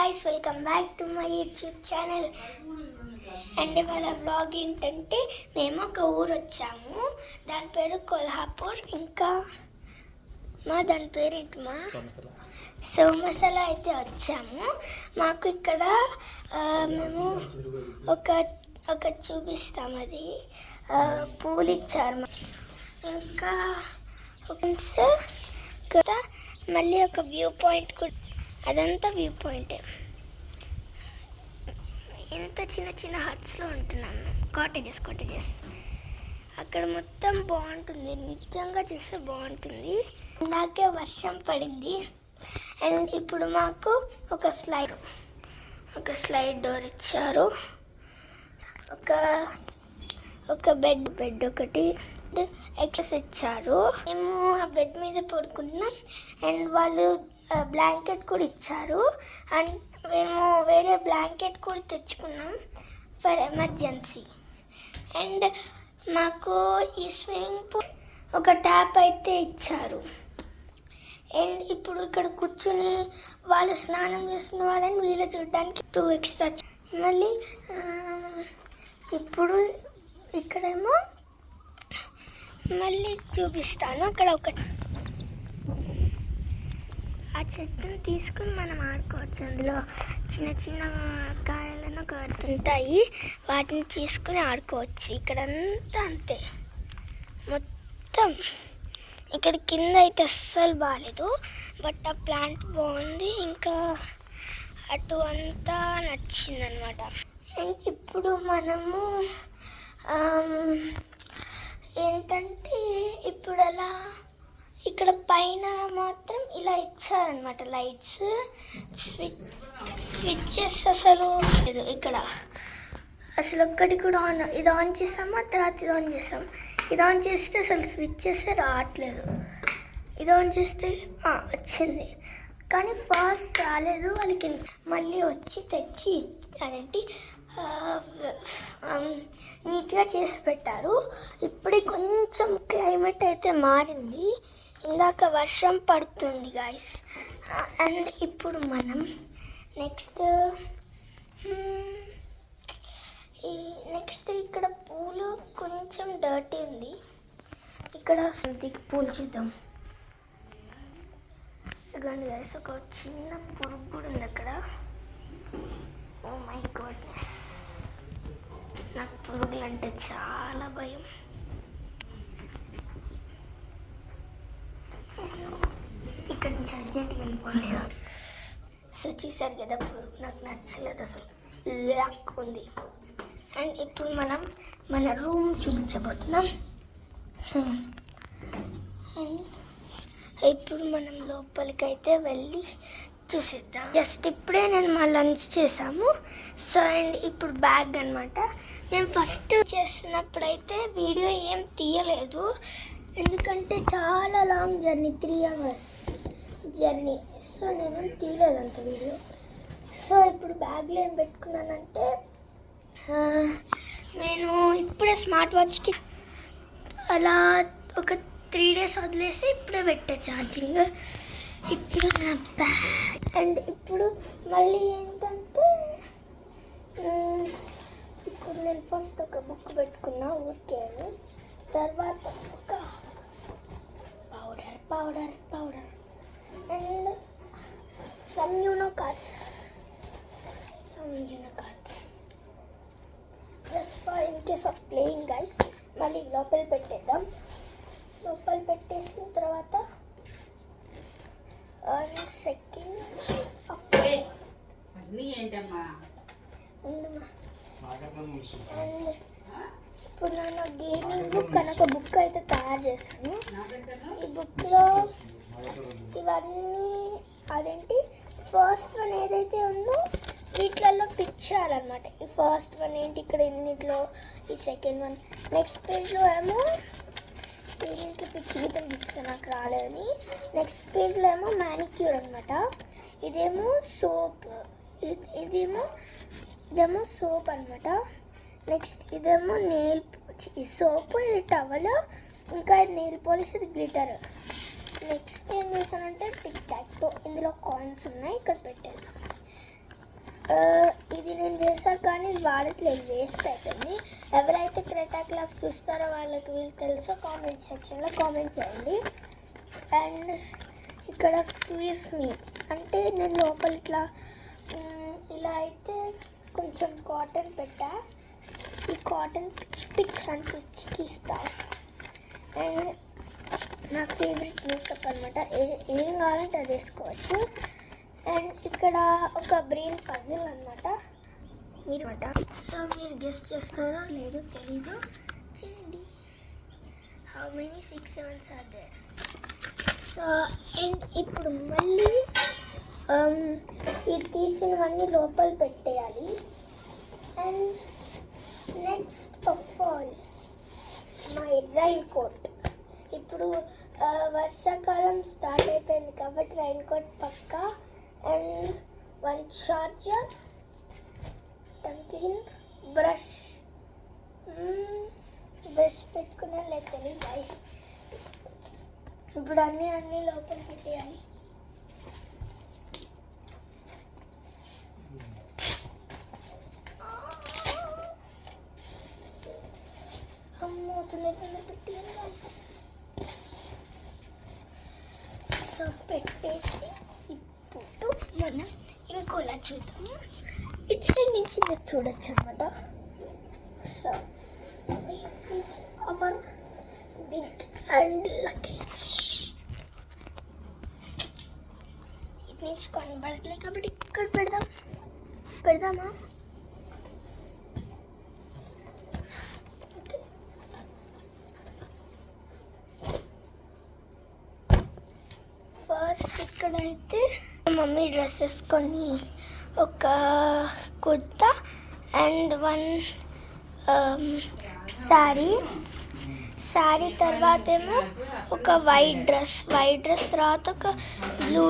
guys, welcome back to my YouTube channel. And వాళ్ళ blog ఏంటంటే మేము ఒక ఊరు వచ్చాము, దాని పేరు కొల్హాపూర్. ఇంకా దాని పేరు ఏంటి సోమసల అయితే వచ్చాము. మాకు ఇక్కడ మేము ఒక చూపిస్తాము, అది పూలు ఇచ్చారు. ఇంకా మళ్ళీ ఒక వ్యూ పాయింట్ కూడా, అదంతా వ్యూ పాయింటే. ఎంత చిన్న చిన్న హట్స్లో ఉంటున్నాను, కాటేజెస్. అక్కడ మొత్తం బాగుంటుంది, నిజంగా చూస్తే బాగుంటుంది. నాకే వర్షం పడింది. అండ్ ఇప్పుడు మాకు ఒక స్లైడ్ డోర్ ఇచ్చారు, ఒక బెడ్ ఒకటి ఎక్సెస్ ఇచ్చారు. మేము ఆ బెడ్ మీద పడుకుంటున్నాం. అండ్ వాళ్ళు బ్లాంకెట్ కూడా ఇచ్చారు. అండ్ మేము వేరే బ్లాంకెట్ కూడా తెచ్చుకున్నాం ఫర్ ఎమర్జెన్సీ. అండ్ మాకు ఈ స్విమ్మింగ్ పూల్ ఒక ట్యాప్ అయితే ఇచ్చారు. అండ్ ఇప్పుడు ఇక్కడ కూర్చుని వాళ్ళు స్నానం చేస్తున్న వాళ్ళని వీళ్ళు చూడడానికి 2 ఎక్స్ట్రా. మళ్ళీ ఇప్పుడు ఇక్కడేమో మళ్ళీ చూపిస్తాను. అక్కడ ఆ చెట్టును తీసుకుని మనం ఆడుకోవచ్చు. అందులో చిన్న చిన్న కాయలను ఉంటాయి, వాటిని తీసుకుని ఆడుకోవచ్చు. ఇక్కడంతా అంతే మొత్తం. ఇక్కడ కింద అయితే అస్సలు బాగాలేదు, బట్ ఆ ప్లాంట్ బాగుంది. ఇంకా అటు అంతా నచ్చిందనమాట. అండ్ ఇప్పుడు మనము ఏంటంటే ఇప్పుడు అలా ఇక్కడ పైన మాత్రం ఇలా ఇచ్చారనమాట లైట్స్, స్విచ్చెస్ అసలు ఇక్కడ అసలు ఒక్కటి కూడా ఇది ఆన్ చేసాము, తర్వాత ఇది ఆన్ చేసాం. ఇది ఆన్ చేస్తే అసలు స్విచ్చెస్ రావట్లేదు. ఇది ఆన్ చేస్తే వచ్చింది, కానీ ఫాస్ట్ రాలేదు. వాళ్ళకి మళ్ళీ వచ్చి తెచ్చి అదేంటి నీట్గా చేసి పెట్టారు. ఇప్పుడే కొంచెం క్లైమేట్ అయితే మారింది, ఇందాక వర్షం పడుతుంది గాయస్. అండ్ ఇప్పుడు మనం నెక్స్ట్ ఇక్కడ పూలు కొంచెం డర్టీ ఉంది. ఇక్కడ పూలు చూద్దాం. ఇదిగోండి గాయస్, ఒక చిన్న పురుగు కూడా ఉంది అక్కడ. ఓ మై గాడ్నెస్, నాకు పురుగులు అంటే చాలా భయం. ఇక్కడ నుంచి అర్జెంట్గా వెళ్ళిపోలేదు. సో చూసారు కదా, పురుగు నాకు నచ్చలేదు, అసలు లాక్ ఉంది. అండ్ ఇప్పుడు మనం మన రూమ్ చూపించబోతున్నాం. ఇప్పుడు మనం లోపలికైతే వెళ్ళి చూసిద్దాం. జస్ట్ ఇప్పుడే నేను మా లంచ్ చేసాము. సో అండ్ ఇప్పుడు బ్యాగ్ అనమాట. నేను ఫస్ట్ చేస్తున్నప్పుడైతే వీడియో ఏం తీయలేదు, ఎందుకంటే చాలా long journey, 3 hours journey. So నేను తీయలేదు అంత వీడియో. సో ఇప్పుడు బ్యాగ్లో ఏం పెట్టుకున్నానంటే, నేను ఇప్పుడే స్మార్ట్ వాచ్కి అలా ఒక 3 days వదిలేసి ఇప్పుడే పెట్టే ఛార్జింగ్. ఇప్పుడు నా బ్యాగ్. అండ్ ఇప్పుడు మళ్ళీ ఏంటంటే, ఇప్పుడు నేను ఫస్ట్ ఒక బుక్ పెట్టుకున్నా ఊరికే అని. తర్వాత ఒక powder and some UNO cards just for in case of playing guys. మళ్ళీ లోపల పెట్టేద్దాం. లోపల పెట్టేసిన తర్వాత సెకండ్ ఇప్పుడు నేను గేమింగ్ బుక్ అని ఒక బుక్ అయితే తయారు చేశాను. ఈ బుక్లో ఇవన్నీ అదేంటి ఫస్ట్ వన్ ఏదైతే ఉందో వీటిలలో పిక్చర్ అనమాట. ఈ ఫస్ట్ వన్ ఏంటి ఇక్కడ ఎన్నిట్లో, ఈ సెకండ్ వన్. నెక్స్ట్ పేజ్లో ఏమో దీనికి పిచ్చి గీతం తీస్తాను, నాకు రాలేదని. నెక్స్ట్ పేజ్లో ఏమో మ్యానిక్యూర్ అనమాట. ఇదేమో సోప్, ఇదేమో సోప్ అనమాట. నెక్స్ట్ ఇదేమో ఈ సోపు, ఇది టవల్, ఇంకా ఇది నెయిల్ పాలిష్, ఇది గ్లిటర్. నెక్స్ట్ ఏం చేశానంటే టిక్ టాక్ తో, ఇందులో కాయిన్స్ ఉన్నాయి, ఇక్కడ పెట్టాను. ఇది నేను చేశాను కానీ వాడట్లేదు, వేస్ట్ అవుతుంది. ఎవరైతే క్రెటా క్లాస్ చూస్తారో వాళ్ళకి వీళ్ళు తెలుసో కామెంట్ సెక్షన్లో కామెంట్ చేయండి. అండ్ ఇక్కడ స్క్వీజ్ మీ అంటే నేను లోపల ఇట్లా ఇలా అయితే కొంచెం కాటన్ పెట్టా. ఈ కాటన్ పిచ్ అని పిచ్చికిస్తా. అండ్ నా ఫేవరెట్ మేకప్ అనమాట, ఏం కావాలంటే అది వేసుకోవచ్చు. అండ్ ఇక్కడ ఒక బ్రెయిన్ పజిల్ అనమాట మీరు సో మీరు గెస్ట్ చేస్తారో లేదో తెలీదు, చేయండి. How many 6 7s are there. So and ఇప్పుడు మళ్ళీ ఇది తీసినవన్నీ లోపల పెట్టేయాలి. And next of all my rain coat. ఇప్పుడు వర్షాకాలం స్టార్ట్ అయిపోయింది కాబట్టి రైన్ కోట్ పక్కా. అండ్ 1 చార్జర్, టంక్లిన్, బ్రష్ పెట్టుకున్నా లేదు తెలియదు. ఇప్పుడు అన్నీ లోపల పెట్టేయాలి. అమ్మో తొందరగా పెట్టేయాలి. సో పెట్టేసి ఇప్పుడు మనం ఇంకోలా చూద్దాము. ఇటు సైడ్ నుంచి మీరు చూడొచ్చు అనమాట. So our big and luggage ఇటు నుంచి కనబడట్లేదు కాబట్టి ఇక్కడ పెడదామా? ఫస్ట్ ఇక్కడైతే మమ్మీ డ్రెస్సెస్ కొన్ని, ఒక కుర్తా అండ్ 1 శారీ తర్వాత ఏమో ఒక వైట్ డ్రెస్ తర్వాత ఒక బ్లూ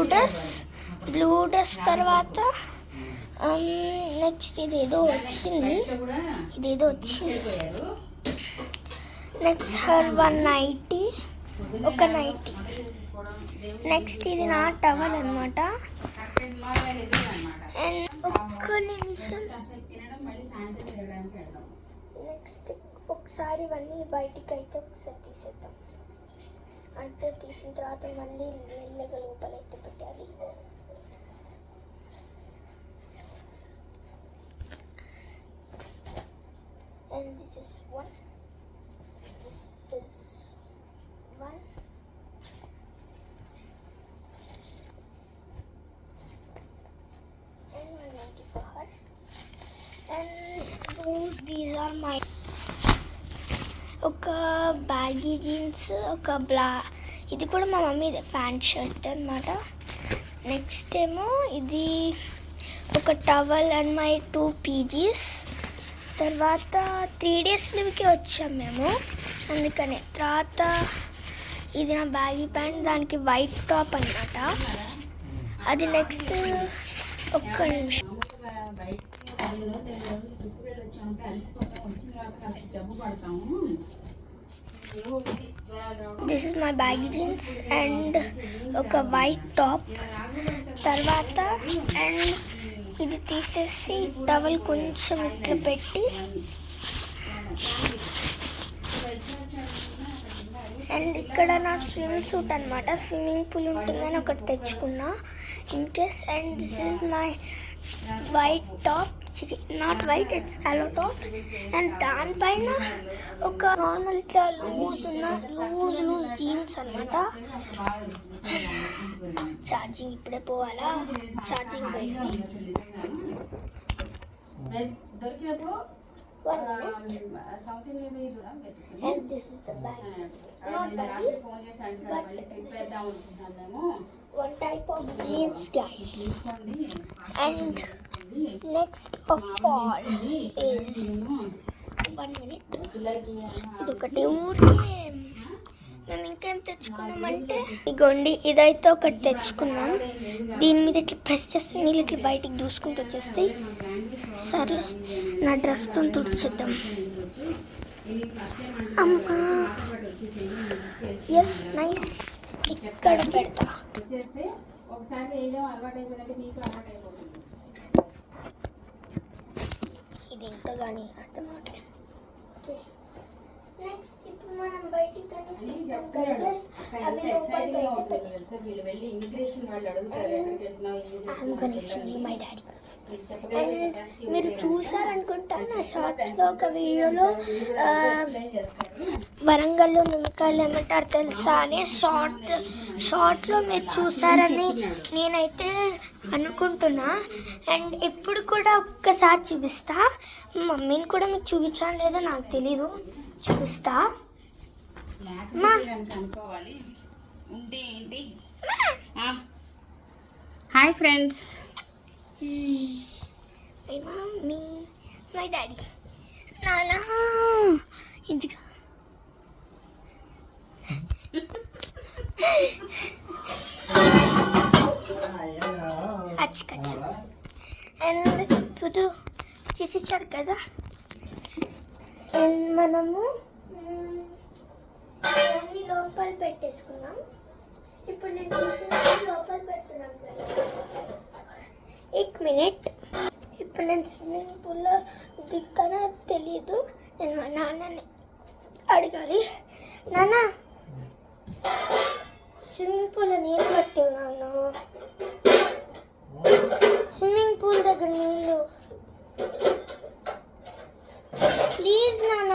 డ్రెస్ తర్వాత నెక్స్ట్ ఇదేదో వచ్చింది. నెక్స్ట్ హర్ 1 నైటీ, ఒక నైటీ. నెక్స్ట్ ఇది నా టవల్ అనమాట. అండ్ ఒక్క నిమిషం. నెక్స్ట్ ఒకసారి ఇవన్నీ బయటికి అయితే ఒకసారి తీసేద్దాం. అంటే తీసిన తర్వాత మళ్ళీ మెల్లగా లోపలైతే పెట్టాలి. And this is 1. For her. And these are my ఒక బ్యాగీ జీన్స్, ఒక ఇది కూడా మా మమ్మీ ప్యాంట్ షర్ట్ అనమాట. నెక్స్ట్ ఏమో ఇది ఒక టవల్ అండ్ మై 2 పీజీస్. తర్వాత 3 days లీవ్కి వచ్చాం మేము, అందుకనే. తర్వాత ఇది నా బ్యాగీ ప్యాంట్, దానికి వైట్ టాప్ అనమాట. అది నెక్స్ట్ ఒక్క నిమిషం. This is my baggy jeans and ఒక వైట్ టాప్. తర్వాత అండ్ ఇది తీసేసి టవల్ కొంచెం ఇట్లా పెట్టి అండ్ ఇక్కడ నా స్విమ్ సూట్ అనమాట, స్విమ్మింగ్ పూల్ ఉంటుందని ఒకటి తెచ్చుకున్నా in case. And this is my white top, not white, it's అలో టాప్. అండ్ దానిపైన ఒక నార్మల్ ఇట్లా లూజ్ జీన్స్ అనమాట. ఛార్జింగ్ ఇప్పుడే పోవాలా, ఛార్జింగ్ పోయింది. 1 minute. And this is the bag. Not baggy, but this is one type of jeans, guys. And next of all is 1 minute. ఇదొకటి ఊరికే మేము ఇంకేం తెచ్చుకున్నామంటే ఇగోండి, ఇదైతే ఒకటి తెచ్చుకున్నాం. దీని మీద ఇట్లా ప్రెస్ చేస్తే నీళ్ళు ఇట్లా బయటికి దూసుకుంటూ వచ్చేస్తాయి. సరే నా డ్రెస్తో తుడిచేద్దాం. అమ్మా ఎస్ నైస్. ఇక్కడ పెడతా. కానీ అర్థమవుతుంది. ఓకే, నెక్స్ట్ ఇప్పుడు మనం బయటికి కానీ మై డాడీ మీరు చూసారనుకుంటా నా షార్ట్స్లో ఒక వీడియోలో వరంగల్లో నిమ్మకాయలు ఏమంటారు తెలుసా అని షార్ట్లో మీరు చూసారని నేనైతే అనుకుంటున్నా. అండ్ ఇప్పుడు కూడా ఒక్కసారి చూపిస్తా. మమ్మీని కూడా మీకు చూపించాను లేదో నాకు తెలీదు, చూపిస్తా. Hi friends, my mummy, my daddy, నానా ఇదిగా అచ్చుకచ్చు. అండ్ ఇప్పుడు చూసేసారు కదా. అండ్ మనము అన్ని లోపల పెట్టేసుకున్నాం. ఇప్పుడు నేను చూసిన లోపల పెడుతున్నాను కదా. 1 మినిట్. ఇప్పుడు నేను స్విమ్మింగ్ పూల్లో దిగుతానో తెలీదు. నేను మా నాన్నని అడగాలి. నాన్న, స్విమ్మింగ్ పూల్లో నీళ్ళు పట్టి ఉన్నాను. స్విమ్మింగ్ పూల్ దగ్గర నీళ్ళు ప్లీజ్ నాన్న.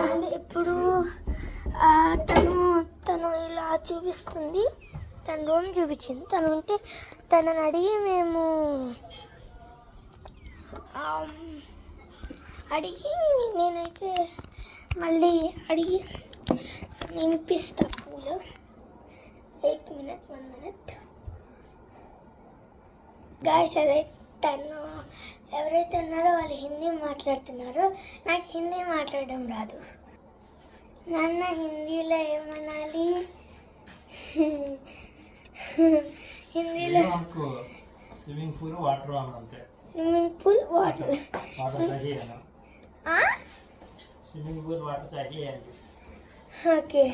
అండ్ ఇప్పుడు తను ఇలా చూపిస్తుంది. తన రూమ్ చూపించింది. తను ఉంటే తనని అడిగి మేము నేనైతే మళ్ళీ అడిగి నింపిస్తా పూలు. 1 మినిట్ గాయస్. అదే తను ఎవరైతే ఉన్నారో వాళ్ళు హిందీ మాట్లాడుతున్నారు. నాకు హిందీ మాట్లాడడం రాదు. నాన్న హిందీలో ఏమనాలి? హిందీలో స్విమ్మింగ్ పూల్ వాటర్ అంతే. Swimming pool water swimming pool water चाहिए. ఓకే,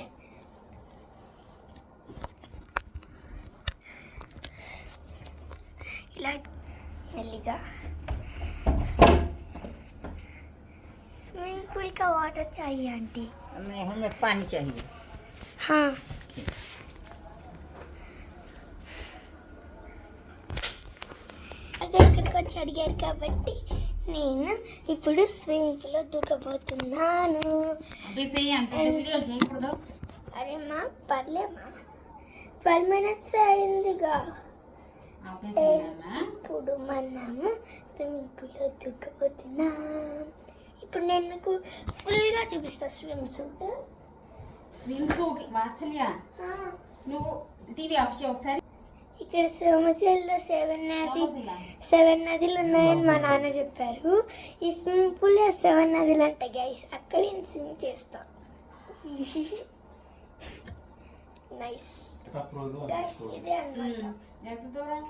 ఇలా మెల్లిగా स्विमिंग पूल का वाटर चाहिए आंटी. हमें पानी चाहिए. हाँ, ఇక్కడికి వచ్చి అడిగారు కాబట్టి నేను ఇప్పుడు స్విమ్మింగ్ పూల్లో దూకబోతున్నాను. అరే మా పర్లేమా, 12 మినిట్స్ అయిందిగా. ఇప్పుడు మనము స్విమ్మింగ్ పూల్లో దూకబోతున్నాం. ఇప్పుడు నేను మీకు ఫుల్గా చూపిస్తా స్విమ్ సూట్. వాత్సల్య, నువ్వు టీవీ ఆఫ్ చేయి ఒకసారి. ఇక్కడ సోమశిలలో 7 నదులు ఉన్నాయని మా నాన్న చెప్పారు. ఈ స్విమ్మింగ్ పూల్ 7 నదులు అంట గైస్. అక్కడ నేను స్విమ్ చేస్తా. నైస్ గైస్, ఇదే అన్నమాట. ఎంత దూరం?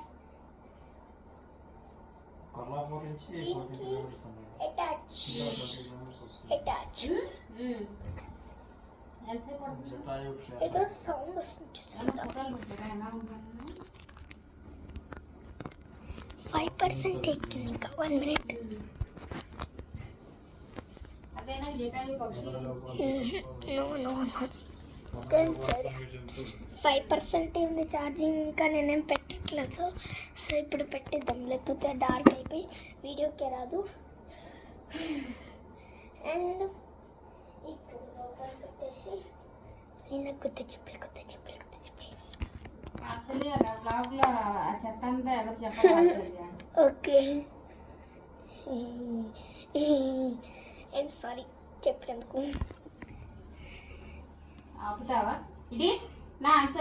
కొల్లాపూర్ నుంచి 40 కిలోమీటర్స్ ఉంది. అటాచ్ ఏదో సౌండ్ వస్తుంది చూస్తుందా? 5% ఎక్కింది. ఇంకా 1 మినిట్. నో సరే, 5% ఉంది ఛార్జింగ్. ఇంకా నేనేం పెట్టట్లేదు. సో ఇప్పుడు పెట్టిద్దాం, లేకపోతే డార్క్ అయిపోయి వీడియోకే రాదు. అండ్ ఇప్పుడు లోపల పెట్టేసి నేను కొత్త చెప్పులు ఓకే. అండ్ సారీ చెప్పేందుకు. ఆపుతావా? ఇది నా అంత